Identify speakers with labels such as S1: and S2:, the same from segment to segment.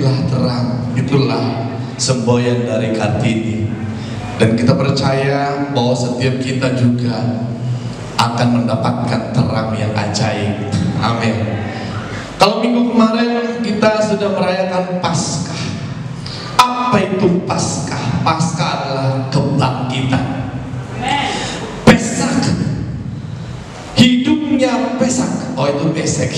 S1: Terbitlah terang. Itulah semboyan dari Kartini. Dan kita percaya bahwa setiap kita juga akan mendapatkan terang yang ajaib. Amin. Kalau minggu kemarin kita sudah merayakan Paskah. Apa itu Paskah? Paskah adalah kebangkitan. Pesak, hidupnya Pesak. Oh, itu Pesak.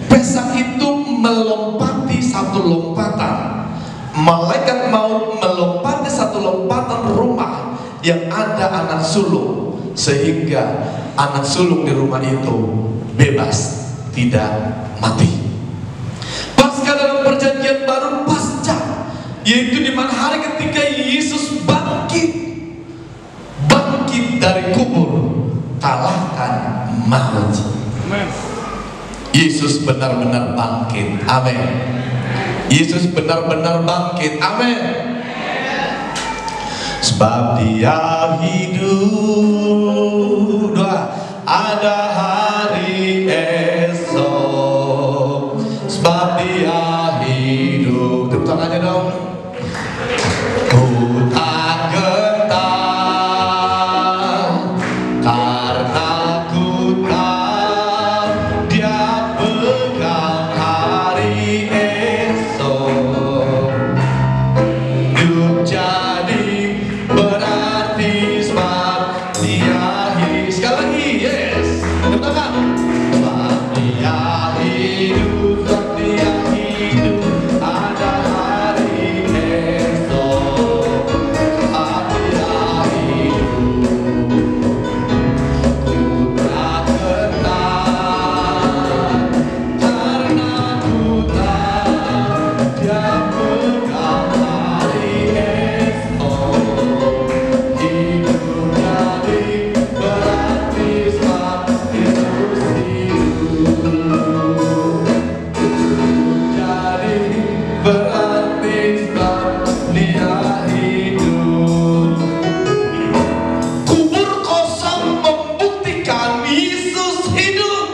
S1: Pesak itu melompati satu lompatan. Malaikat maut melompati satu lompatan rumah yang ada anak sulung, sehingga anak sulung di rumah itu bebas, tidak mati. Paskah dalam perjanjian baru pasca, yaitu di mana hari ketika Yesus bangkit dari kubur, kalahkan maut. Yesus benar-benar bangkit. Amin. Yesus benar-benar bangkit. Amin. Sebab Dia hidup, doa, ada hari esok. Sebab Dia hidup. Tepuk tangannya dong. Ku tak gentar, karena ku tahu Dia pegang hari esok. Hidup jadi berarti sebab Dia hidup. Sekali lagi, yes. Tepuk tangan. Sebab Dia hidup, sebab Dia hidup, ada hari esok. Sebab Dia hidup, ku tak gentar, karena ku tahu Dia pegang hari esok. Hidup jadi berarti sebab Yesus hidup. Jadi berarti sebab Dia hidup. Kubur kosong membuktikan Yesus hidup.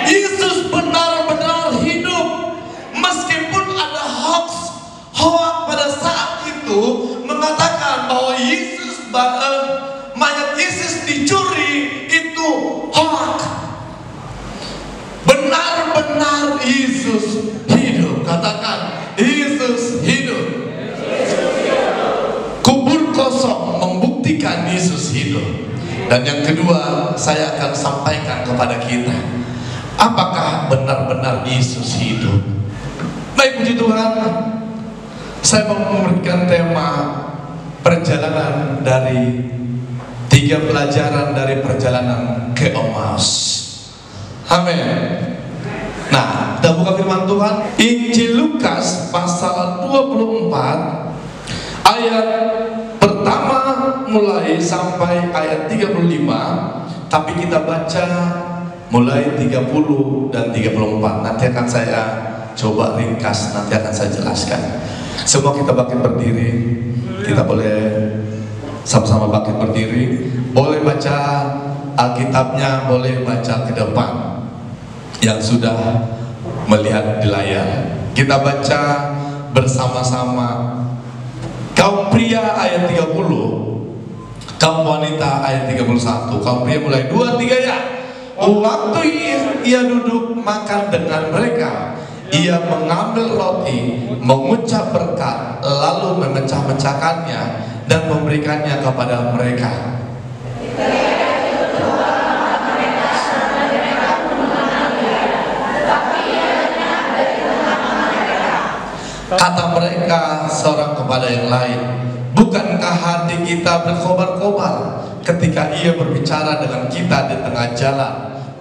S1: Yesus benar-benar hidup. Meskipun ada hoax pada saat itu mengatakan bahwa mayat Yesus dicuri, itu hoax. Benar-benar Yesus hidup. Katakan, Yesus hidup. Kubur kosong membuktikan Yesus hidup. Dan yang kedua, saya akan sampaikan kepada kita, apakah benar-benar Yesus hidup? Baik, puji Tuhan, saya mau memberikan tema perjalanan dari 3 pelajaran dari perjalanan ke Emmaus. Amin. Nah, kita buka firman Tuhan, Injil Lukas pasal 24 ayat pertama mulai sampai ayat 35, tapi kita baca mulai 30 dan 34. Nanti akan saya coba ringkas, nanti akan saya jelaskan. Semua kita bangkit berdiri. Kita boleh sama-sama bangkit berdiri. Boleh baca Alkitabnya, boleh baca ke depan yang sudah melihat di layar. Kita baca bersama-sama. Kaum pria ayat 30, kaum wanita ayat 31. Kaum pria mulai 2, 3 ya. Waktu ia duduk makan dengan mereka, ia mengambil roti, mengucap berkat, lalu memecah-mecahkannya dan memberikannya kepada mereka. Kata mereka seorang kepada yang lain, bukankah hati kita berkobar-kobar ketika ia berbicara dengan kita di tengah jalan,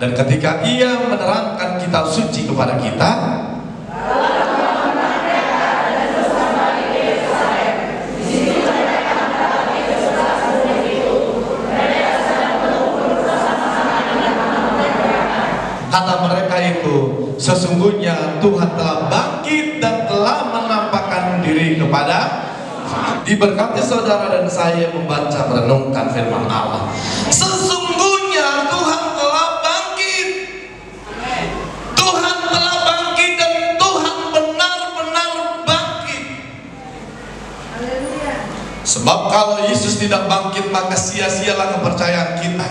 S1: dan ketika ia menerangkan kitab suci kepada kita? Kata mereka itu, sesungguhnya Tuhan telah bangkit dan telah menampakkan diri kepada. Diberkati saudara dan saya membaca merenungkan firman Allah. Sesungguhnya Tuhan telah bangkit. Tuhan telah bangkit dan Tuhan benar-benar Sebab kalau Yesus tidak bangkit, maka sia-sialah kepercayaan kita.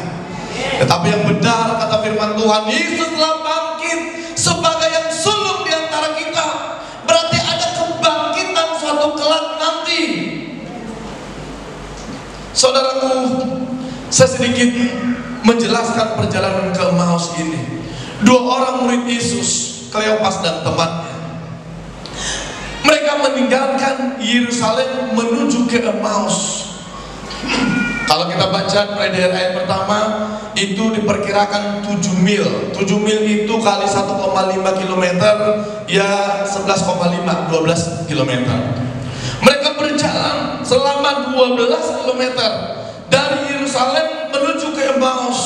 S1: Tetapi yang benar kata firman Tuhan, Yesus telah bangkit sebagai yang sulung di antara kita. Berarti ada kebangkitan suatu kelak nanti. Saudaraku, saya sedikit menjelaskan perjalanan ke Emmaus ini. Dua orang murid Yesus, Kleopas dan temannya, mereka meninggalkan Yerusalem menuju ke Emmaus. Kalau kita baca mulai dari ayat pertama, itu diperkirakan 7 mil. 7 mil itu kali 1,5 km, ya 11,5, 12 km. Mereka berjalan selama 12 km dari Yerusalem menuju ke Emmaus.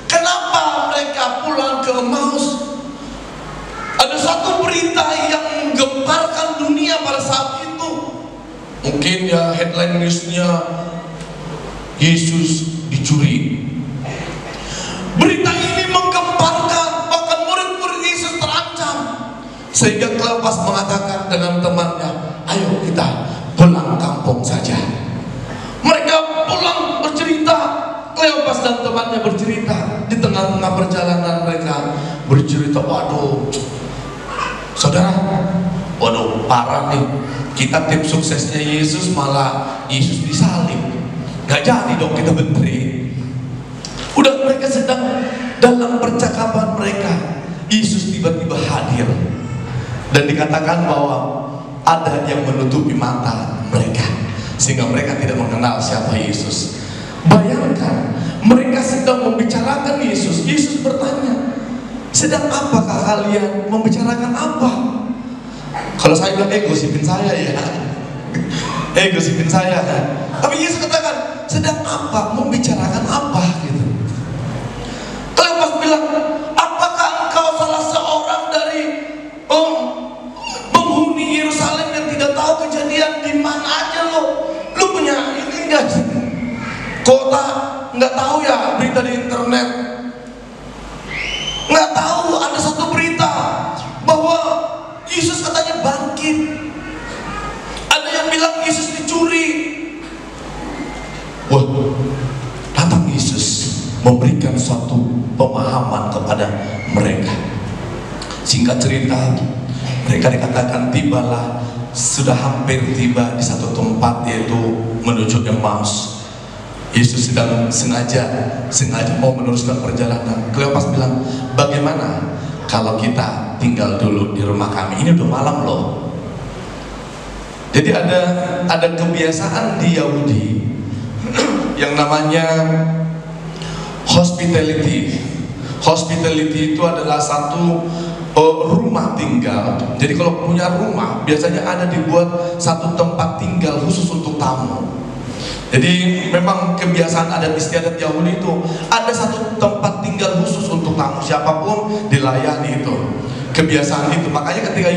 S1: Kenapa mereka pulang ke Emmaus? Ada satu berita yang menggemparkan dunia pada saat itu. Mungkin ya headline newsnya, Yesus dicuri. Berita ini menggemparkan, bahkan murid-murid Yesus terancam. Sehingga Kleopas mengatakan dengan temannya, ayo kita pulang kampung saja. Mereka pulang bercerita. Kleopas dan temannya bercerita. Di tengah-tengah perjalanan mereka bercerita, waduh saudara, waduh parah nih, kita tim suksesnya Yesus malah Yesus disalib. Gak jadi dong kita berdiri. Udah mereka sedang dalam percakapan mereka, Yesus tiba-tiba hadir. Dan dikatakan bahwa ada yang menutupi mata mereka, sehingga mereka tidak mengenal siapa Yesus. Bayangkan, mereka sedang membicarakan Yesus. Yesus bertanya, sedang apakah kalian membicarakan apa? Kalau saya bilang, gosipin saya ya. Gosipin saya. Tapi Yesus katakan, sedang apa? Membicarakan apa? Gitu. Kleopas bilang, apakah engkau salah seorang dari penghuni Yerusalem yang tidak tahu kejadian di mana aja lo? Lu punya ini enggak? Kota nggak tahu ya berita di internet? Nggak tahu ada satu berita bahwa Yesus katanya bangkit. Ada yang bilang Yesus dicuri. Wah, datang Yesus memberikan suatu pemahaman kepada mereka. Singkat cerita, mereka dikatakan tibalah, sudah hampir tiba di satu tempat, yaitu menuju Emmaus. Yesus sedang sengaja mau meneruskan perjalanan. Kleopas bilang, bagaimana kalau kita tinggal dulu di rumah kami? Ini udah malam loh. Jadi ada kebiasaan di Yahudi yang namanya hospitality. Hospitality itu adalah satu rumah tinggal. Jadi kalau punya rumah, biasanya ada dibuat satu tempat tinggal khusus untuk tamu. Jadi memang kebiasaan adat istiadat Yahudi itu ada satu tempat tinggal khusus untuk tamu, siapapun dilayani itu. Kebiasaan itu, makanya ketika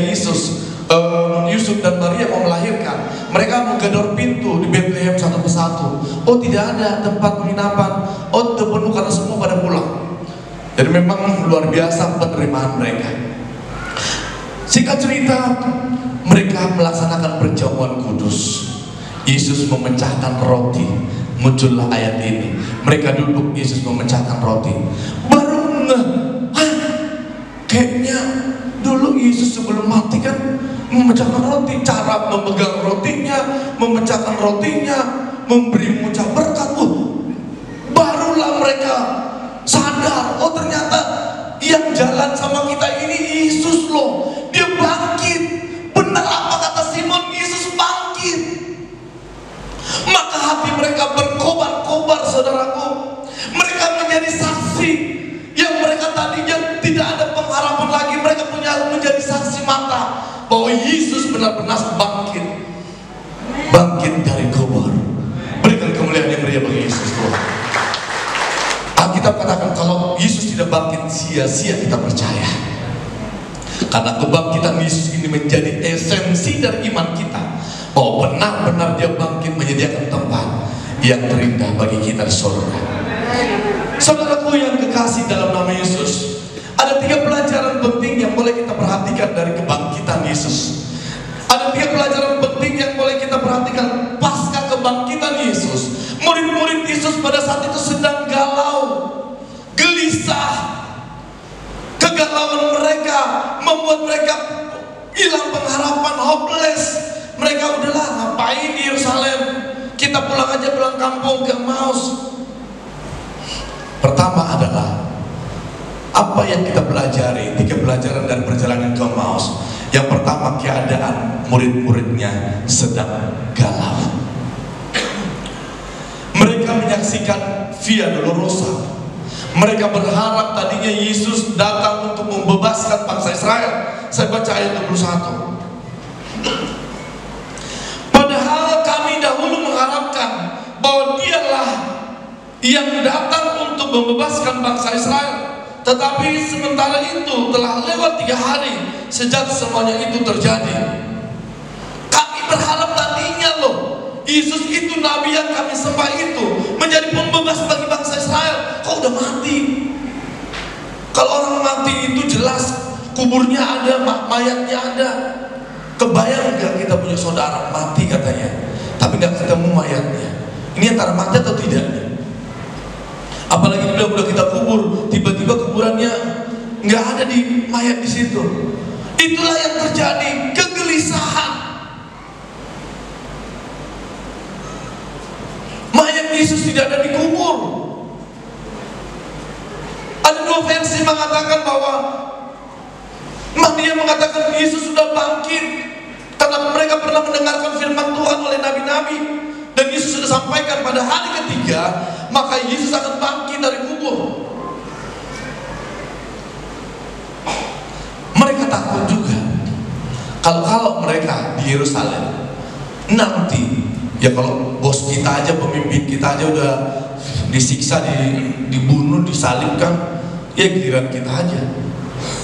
S1: Yusuf dan Maria mau melahirkan, mereka menggedor pintu di Bethlehem satu persatu. Oh, tidak ada tempat penginapan. Oh, terpenuh karena semua pada pulang. Jadi memang luar biasa penerimaan mereka. Singkat cerita, mereka melaksanakan perjamuan kudus. Yesus memecahkan roti. Muncullah ayat ini. Mereka duduk, Yesus memecahkan roti. Baru kayaknya dulu Yesus sebelum mati kan memecahkan roti. Cara memegang rotinya, memecahkan rotinya, memberi mengucap berkat. Barulah mereka sadar, oh ternyata yang jalan sama kita ini Yesus loh. Dia bangkit. Benar apa kata Simon, Yesus bangkit. Maka hati mereka berkobar-kobar, saudaraku. Mereka menjadi saksi yang mereka tadinya tidak ada pengharapan lagi. Mereka menjadi saksi mata bahwa Yesus benar-benar bangkit. Bangkit dari kubur. Berikan kemuliaan yang meriah bagi Yesus, Tuhan. Alkitab katakan kalau Yesus tidak bangkit, sia-sia kita percaya. Karena kebangkitan Yesus ini menjadi esensi dari iman kita. Oh, benar-benar dia bangkit menyediakan tempat yang terindah bagi kita di surga. Saudaraku yang kekasih dalam nama Yesus, ada 3 pelajaran penting yang boleh kita perhatikan dari kebangkitan Yesus. Ada 3 pelajaran penting yang boleh kita perhatikan pasca kebangkitan saat itu sedang galau, gelisah. Kegalauan mereka membuat mereka hilang pengharapan, hopeless. Mereka udahlah, ngapain di Yerusalem? Kita pulang aja, pulang kampung ke Emmaus. Pertama adalah apa yang kita pelajari, 3 pelajaran dari perjalanan ke Emmaus. Yang pertama, keadaan murid-muridnya sedang galau. Mereka menyaksikan Via Dolorosa. Mereka berharap tadinya Yesus datang untuk membebaskan bangsa Israel. Saya baca ayat 21. Padahal kami dahulu mengharapkan bahwa dialah yang datang untuk membebaskan bangsa Israel. Tetapi sementara itu telah lewat 3 hari sejak semuanya itu terjadi. Kami berharap tadinya loh, Yesus itu nabi yang kami sembah itu menjadi pembebas bagi bangsa Israel. Kok udah mati? Kalau orang mati itu jelas kuburnya ada, mayatnya ada. Kebayang nggak kita punya saudara mati katanya, tapi nggak ketemu mayatnya? Ini antara mati atau tidak? Apalagi udah kita kubur, tiba-tiba kuburannya nggak ada di mayat di situ. Itulah yang terjadi, kegelisahan. Mayat Yesus tidak ada di kubur. Ada 2 versi mengatakan bahwa dia mengatakan Yesus sudah bangkit, karena mereka pernah mendengarkan firman Tuhan oleh nabi-nabi, dan Yesus sudah sampaikan pada hari ketiga maka Yesus akan bangkit dari kubur. Mereka takut juga kalau mereka di Yerusalem nanti, ya kalau bos kita aja, pemimpin kita aja udah disiksa, dibunuh, disalibkan, ya giliran kita aja.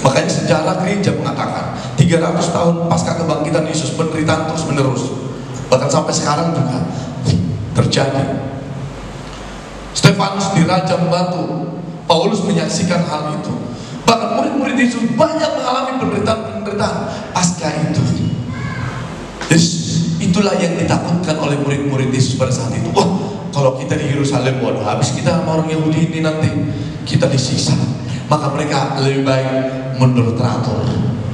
S1: Makanya sejarah gereja mengatakan 300 tahun pasca kebangkitan Yesus, penderitaan terus menerus, bahkan sampai sekarang juga terjadi. Stefanus dirajam batu, Paulus menyaksikan hal itu. Bahkan murid-murid Yesus banyak mengalami penderitaan pasca itu. Itulah yang ditakutkan oleh murid-murid Yesus pada saat itu. Wah, kalau kita di Yerusalem, waduh, habis kita sama orang Yahudi ini, nanti kita disiksa. Maka mereka lebih baik mundur teratur.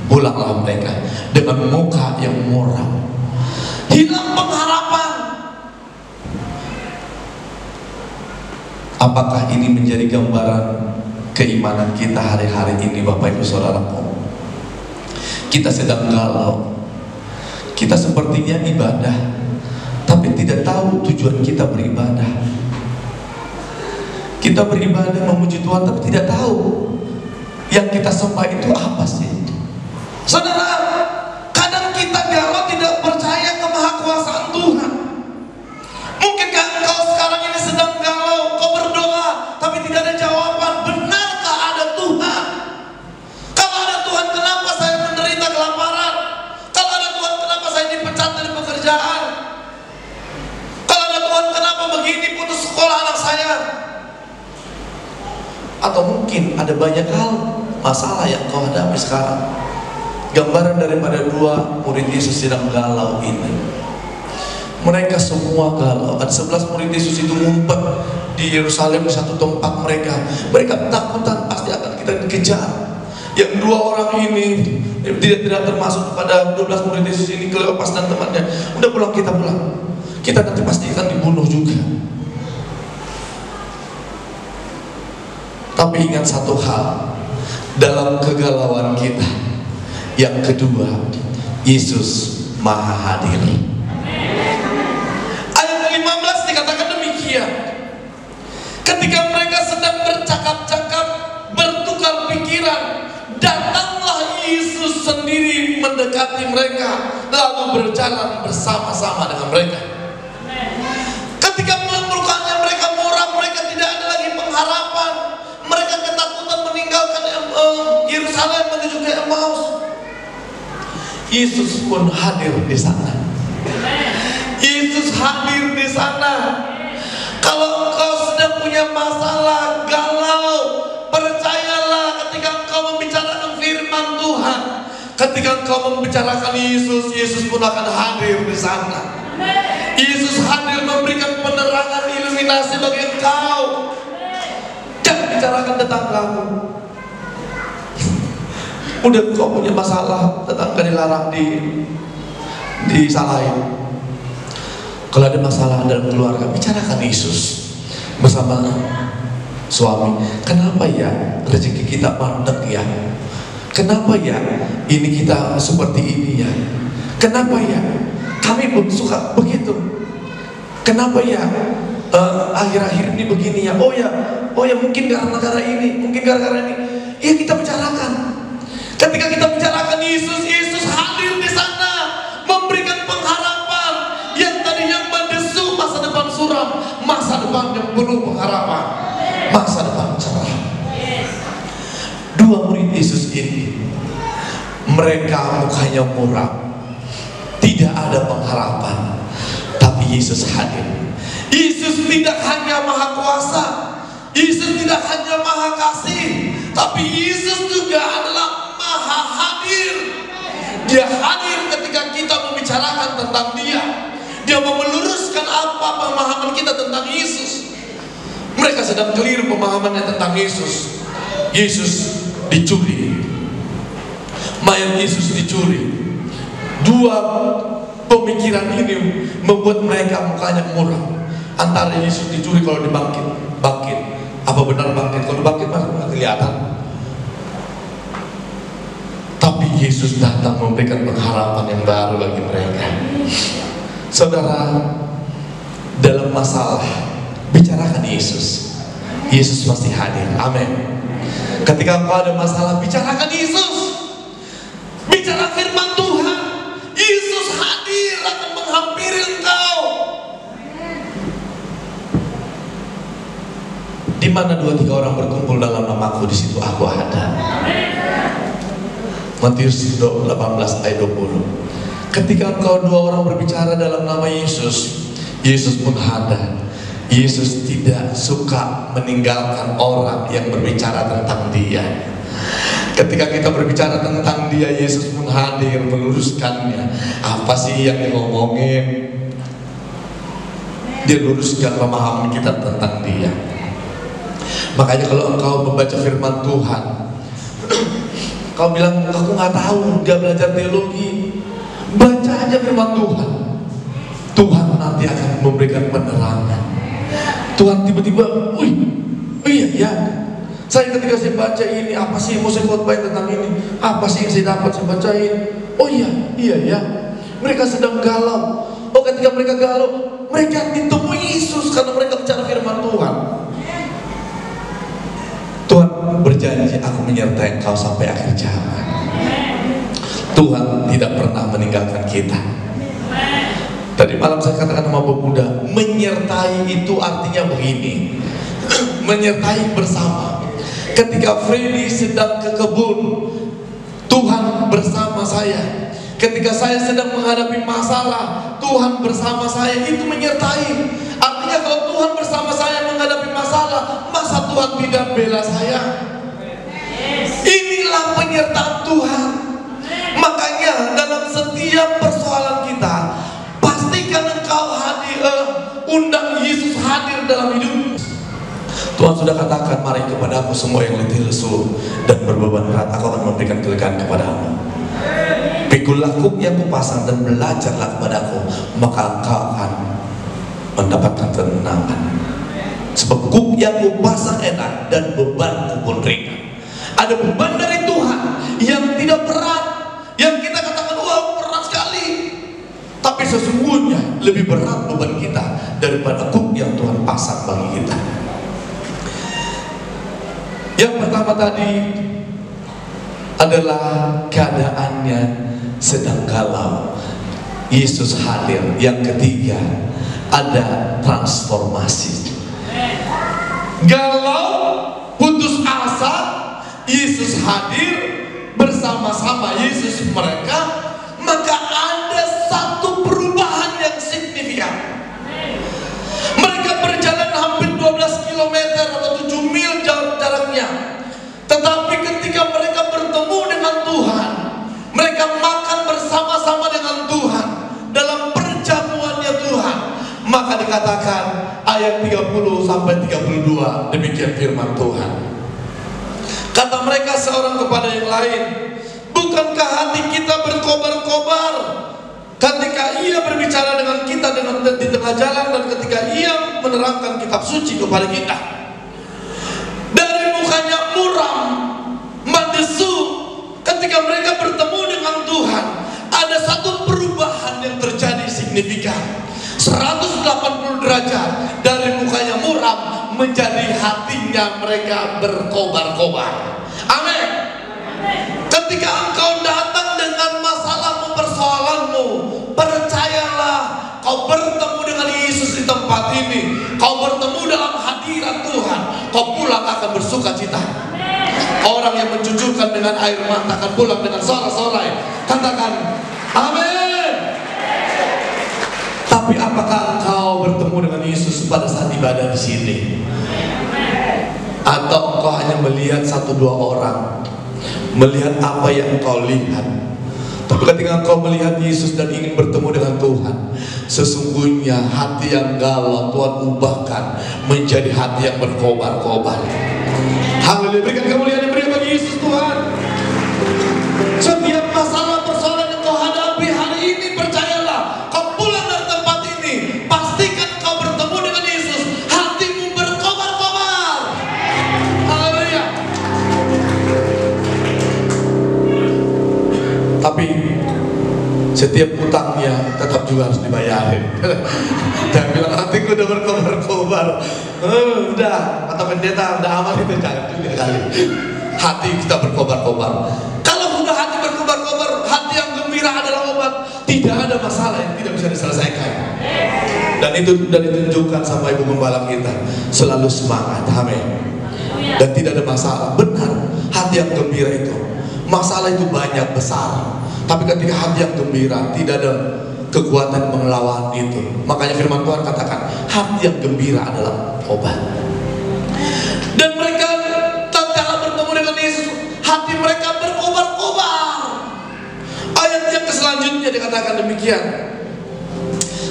S1: Pulanglah mereka dengan muka yang muram. Hilang pengharapan. Apakah ini menjadi gambaran keimanan kita hari-hari ini, Bapak Ibu Saudaraku? Kita sedang galau. Kita sepertinya ibadah, tapi tidak tahu tujuan kita beribadah. Kita beribadah memuji Tuhan, tapi tidak tahu yang kita sembah itu apa sih. Saudara, kadang kita galau tidak percaya kemahakuasaan Tuhan. Mungkinkah engkau sekarang ini sedang galau, kau berdoa tapi tidak ada jawaban? Benarkah ada Tuhan? Kalau ada Tuhan, kenapa saya menderita kelaparan? Kalau ada Tuhan, kenapa saya dipecat dari pekerjaan? Kalau ada Tuhan, kenapa begini putus sekolah anak saya? Atau mungkin ada banyak hal, masalah yang kau hadapi sekarang. Gambaran daripada 2 murid Yesus sedang galau ini. Mereka semua galau. Ada 11 murid Yesus itu ngumpet di Yerusalem, di satu tempat mereka. Mereka ketakutan, pasti akan kita dikejar. Yang 2 orang ini tidak termasuk pada 12 murid Yesus ini, Kleopas dan temannya. Udah pulang, kita pulang. Kita nanti pasti akan dibunuh juga. Tapi ingat satu hal dalam kegalauan kita. Yang kedua, Yesus Maha Hadir. Ayat 15 dikatakan demikian. Ketika mereka sedang bercakap-cakap, bertukar pikiran, datanglah Yesus sendiri mendekati mereka, lalu berjalan bersama-sama dengan mereka. Ketika lukanya mereka muram, mereka tidak ada lagi pengharapan. Mereka ketakutan meninggalkan Yerusalem menuju ke Emmaus. Yesus pun hadir di sana. Yesus hadir di sana. Kalau engkau sedang punya masalah, galau, percayalah ketika engkau membicarakan firman Tuhan, ketika engkau membicarakan Yesus, Yesus pun akan hadir di sana. Yesus hadir memberikan penerangan diskriminasi bagi engkau. Jangan bicarakan tentang kamu. Udah kau punya masalah, tetangga dilarang disalahin. Kalau ada masalah dalam keluarga, bicarakan Yesus bersama suami. Kenapa ya rezeki kita mandek ya? Kenapa ya ini kita seperti ini ya? Kenapa ya kami suka begitu? Kenapa ya akhir-akhir ini begini ya? Oh ya mungkin gara-gara ini, mungkin gara-gara ini. Ya kita bicarakan. Ketika kita bicarakan Yesus, Yesus hadir di sana, memberikan pengharapan yang tadinya mendesu masa depan suram, masa depan yang penuh pengharapan, masa depan cerah. Dua murid Yesus ini, mereka mukanya muram, tidak ada pengharapan, tapi Yesus hadir. Yesus tidak hanya maha kuasa, Yesus tidak hanya maha kasih, tapi Yesus juga adalah maha hadir. Dia hadir ketika kita membicarakan tentang Dia. Dia mau meluruskan apa pemahaman kita tentang Yesus. Mereka sedang keliru pemahamannya tentang Yesus. Yesus dicuri, mayat Yesus dicuri. Dua pemikiran ini membuat mereka mukanya muram. Antara Yesus dicuri, kalau dibangkit, bangkit. Apa benar bangkit? Kalau bangkit masih nggak kelihatan. Tapi Yesus datang memberikan pengharapan yang baru bagi mereka. Saudara, dalam masalah, bicarakan Yesus. Yesus pasti hadir. Amin. Ketika engkau ada masalah, bicarakan Yesus. Bicara firman Tuhan. Yesus hadir akan menghampiri engkau. Di mana 2-3 orang berkumpul dalam namaku, di situ aku ada. Matius 18 ayat 20. Ketika engkau 2 orang berbicara dalam nama Yesus, Yesus pun hadir. Yesus tidak suka meninggalkan orang yang berbicara tentang Dia. Ketika kita berbicara tentang Dia, Yesus pun hadir meluruskannya. Apa sih yang ngomongin? Dia luruskan pemahaman kita tentang Dia. Makanya kalau engkau membaca firman Tuhan, kau bilang aku nggak tahu, nggak belajar teologi, baca aja firman Tuhan. Tuhan nanti akan memberikan penerangan. Tuhan tiba-tiba, iya ya. Saya ketika saya baca ini, apa sih mau saya khotbahin tentang ini? Apa sih yang saya dapat saya bacain? Oh iya ya. Mereka sedang galau. Oh, ketika mereka galau, mereka ditemui Yesus karena mereka bicara firman Tuhan. Tuhan berjanji, aku menyertai engkau sampai akhir zaman. Tuhan tidak pernah meninggalkan kita. Tadi malam saya katakan sama pemuda, menyertai itu artinya begini. Menyertai bersama. Ketika Freddy sedang ke kebun, Tuhan bersama saya. Ketika saya sedang menghadapi masalah, Tuhan bersama saya. Itu menyertai. Artinya kalau Tuhan bersama saya menghadapi masalah, masa Tuhan tidak bela saya? Inilah penyertaan Tuhan. Makanya dalam setiap persoalan kita, pastikan engkau hadir, undang Yesus hadir dalam hidup. Tuhan sudah katakan, mari kepada aku semua yang letih lesu dan berbeban berat, aku akan memberikan kelegaan kepadamu. Pikulah kuk yang kupasang dan belajarlah kepadaku, maka engkau akan mendapatkan ketenangan. Sebab kuk yang kupasang enak dan bebanku pun ringan. Ada beban dari Tuhan yang tidak berat, yang kita katakan wah berat sekali, tapi sesungguhnya lebih berat beban kita daripada kuk yang Tuhan pasang bagi kita. Yang pertama tadi adalah keadaannya sedang galau, Yesus hadir. Yang ketiga ada transformasi. Galau, putus asa, Yesus hadir bersama-sama Yesus mereka, maka ada satu perubahan yang signifikan. Mereka berjalan hampir 12 km atau 7 mil jaraknya, tetapi ketika mereka bertemu dengan Tuhan, mereka makan bersama-sama dengan Tuhan dalam perjamuannya Tuhan, maka dikatakan ayat ayat 30 sampai 32. Demikian firman Tuhan. Kata mereka seorang kepada yang lain, bukankah hati kita berkobar-kobar ketika ia berbicara dengan kita di tengah jalan, dan ketika ia menerangkan kitab suci kepada kita? Dari mukanya muram, mendesu. Ketika mereka bertemu dengan Tuhan, ada satu perubahan yang terjadi signifikan, 180 derajat. Dari mukanya muram menjadi hatinya mereka berkobar-kobar. Amin. Ketika engkau datang dengan masalahmu, persoalanmu, percayalah, kau bertemu dengan Yesus di tempat ini, kau bertemu dalam hadirat Tuhan, kau pulang akan bersuka cita. Orang yang mencucurkan dengan air mata akan pulang dengan sorak-sorai. Katakan amin. Tapi apakah engkau bertemu dengan Yesus pada saat ibadah di sini? Atau engkau hanya melihat 1-2 orang, melihat apa yang engkau lihat? Tapi ketika engkau melihat Yesus dan ingin bertemu dengan Tuhan, sesungguhnya hati yang galau Tuhan ubahkan menjadi hati yang berkobar-kobar. Haleluya, berikan kemuliaan yang beri bagi Yesus Tuhan. Setiap masalah persoalan yang kau hadapi hari ini, percayalah, kau pulang dari tempat ini, pastikan kau bertemu dengan Yesus, hatimu berkobar-kobar. Haleluya. Tapi setiap utangnya tetap juga harus dibayarin. Jangan bilang hatiku udah berkobar-kobar. Udah, kata pendeta udah aman, itu jangan juga kali. Hati kita berkobar-kobar. Kalau sudah hati berkobar-kobar, hati yang gembira adalah obat. Tidak ada masalah yang tidak bisa diselesaikan. Dan itu sudah ditunjukkan sama Ibu Gembala kita, selalu semangat. Amin. Dan tidak ada masalah. Benar, hati yang gembira itu, masalah itu banyak besar, tapi ketika hati yang gembira, tidak ada kekuatan melawan itu. Makanya firman Tuhan katakan, hati yang gembira adalah obat. Dan mereka tatkala bertemu dengan Yesus, hati mereka berkobar-kobar. Ayat yang selanjutnya dikatakan demikian.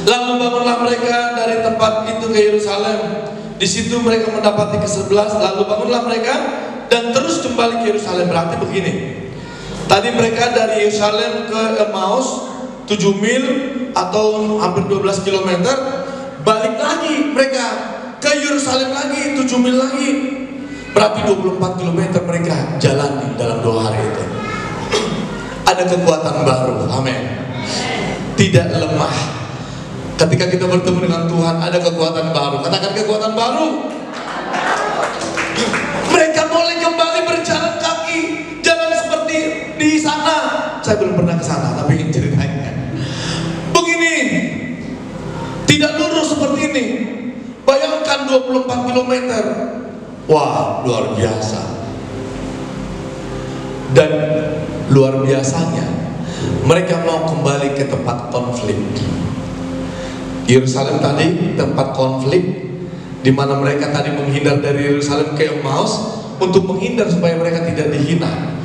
S1: Lalu bangunlah mereka dari tempat itu ke Yerusalem. Di situ mereka mendapati ke-11. Lalu bangunlah mereka dan terus kembali ke Yerusalem. Berarti begini, tadi mereka dari Yerusalem ke Emmaus 7 mil atau hampir 12 km. Balik lagi mereka ke Yerusalem lagi 7 mil lagi. Berarti 24 km mereka jalani dalam 2 hari itu. Ada kekuatan baru. Amin. Tidak lemah. Ketika kita bertemu dengan Tuhan, ada kekuatan baru. Katakan kekuatan baru. Mereka boleh kembali berjalan kaki, jalan seperti di sana. Saya belum pernah ke sana, tapi ingin ceritanya. Begini, tidak lurus seperti ini. Bayangkan 24 km. Wah, luar biasa. Dan luar biasanya, mereka mau kembali ke tempat konflik. Yerusalem tadi tempat konflik, di mana mereka tadi menghindar dari Yerusalem ke Emmaus untuk menghindar supaya mereka tidak dihina,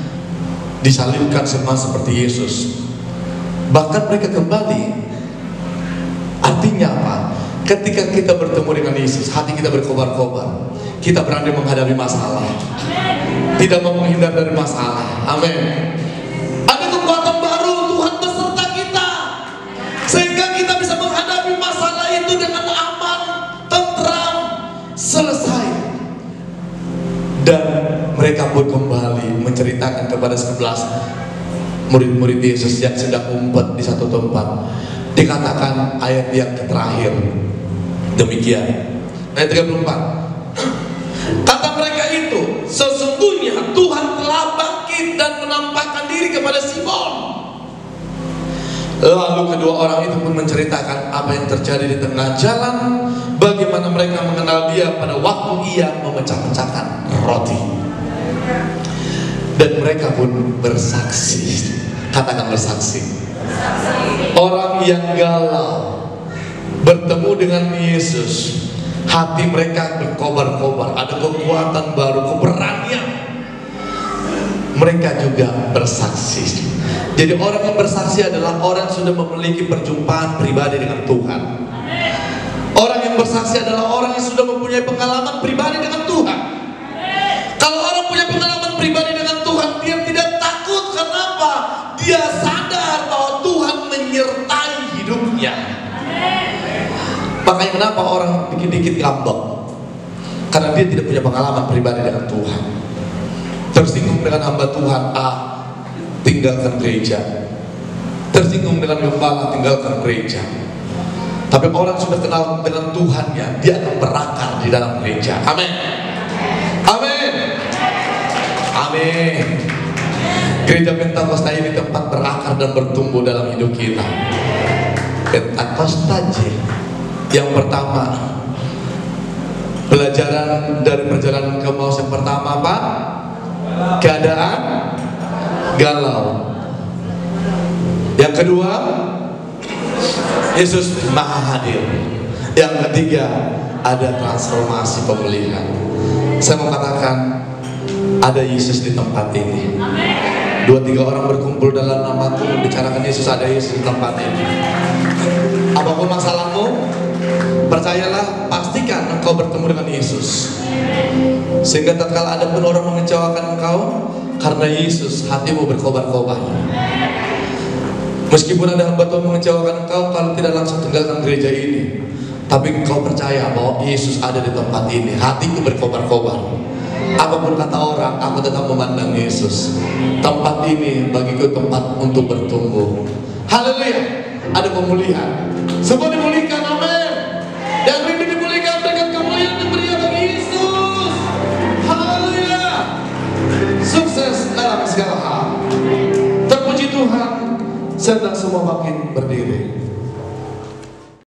S1: disalibkan sama seperti Yesus. Bahkan mereka kembali. Artinya apa? Ketika kita bertemu dengan Yesus, hati kita berkobar-kobar. Kita berani menghadapi masalah, tidak mau menghindar dari masalah. Amin. Ada kekuatan baru, Tuhan beserta kita, sehingga kita bisa menghadapi masalah itu dengan aman, tentram, selesai. Dan mereka pun kembali menceritakan kepada 11 murid-murid Yesus yang sedang ngumpet di satu tempat. Dikatakan ayat yang terakhir demikian, ayat 34. Kata mereka itu, sesungguhnya Tuhan telah bangkit dan menampakkan diri kepada Simon. Lalu kedua orang itu pun menceritakan apa yang terjadi di tengah jalan, bagaimana mereka mengenal Dia pada waktu Ia memecah-pecahkan roti. Dan mereka pun bersaksi. Katakan bersaksi. Orang yang galau bertemu dengan Yesus, hati mereka berkobar-kobar, ada kekuatan baru, keberanian. Mereka juga bersaksi. Jadi orang yang bersaksi adalah orang yang sudah memiliki perjumpaan pribadi dengan Tuhan. Orang yang bersaksi adalah orang yang mempunyai pengalaman pribadi dengan Tuhan. Kalau orang punya pengalaman pribadi dengan Tuhan, dia tidak takut. Kenapa? Dia sadar bahwa Tuhan menyertai hidupnya. Makanya kenapa orang dikit-dikit ngambek? Karena dia tidak punya pengalaman pribadi dengan Tuhan. Tersinggung dengan hamba Tuhan A, tinggalkan gereja. Tersinggung dengan gembala, tinggalkan gereja. Tapi orang sudah kenal dengan Tuhannya, dia akan berakar di dalam gereja. Amin. Amin. Amin. Gereja Pentakosta ini tempat berakar dan bertumbuh dalam hidup kita. Pentakosta J. Yang pertama, pelajaran dari perjalanan ke Emmaus yang pertama apa? Keadaan galau. Yang kedua, Yesus maha hadir. Yang ketiga, ada transformasi pemulihan. Saya mau katakan, ada Yesus di tempat ini. 2-3 orang berkumpul dalam namaku, bicarakan Yesus, ada Yesus di tempat ini. Apapun masalahmu, percayalah, pastikan engkau bertemu dengan Yesus. Sehingga tatkala ada pun orang mengecewakan engkau, karena Yesus hatimu berkobar-kobar. Meskipun ada hamba Tuhan mengecewakan engkau, kalau tidak langsung tinggalkan gereja ini, tapi engkau percaya bahwa Yesus ada di tempat ini, hatiku berkobar-kobar. Apapun kata orang, aku tetap memandang Yesus. Tempat ini bagiku tempat untuk bertumbuh. Haleluya. Ada pemulihan. Semua dimulihkan, amin. Yang rindu dimulihkan, berikan kemuliaan dan berikan bagi Yesus. Haleluya. Sukses dalam segala hal. Terpuji Tuhan. Sedang semua makin berdiri.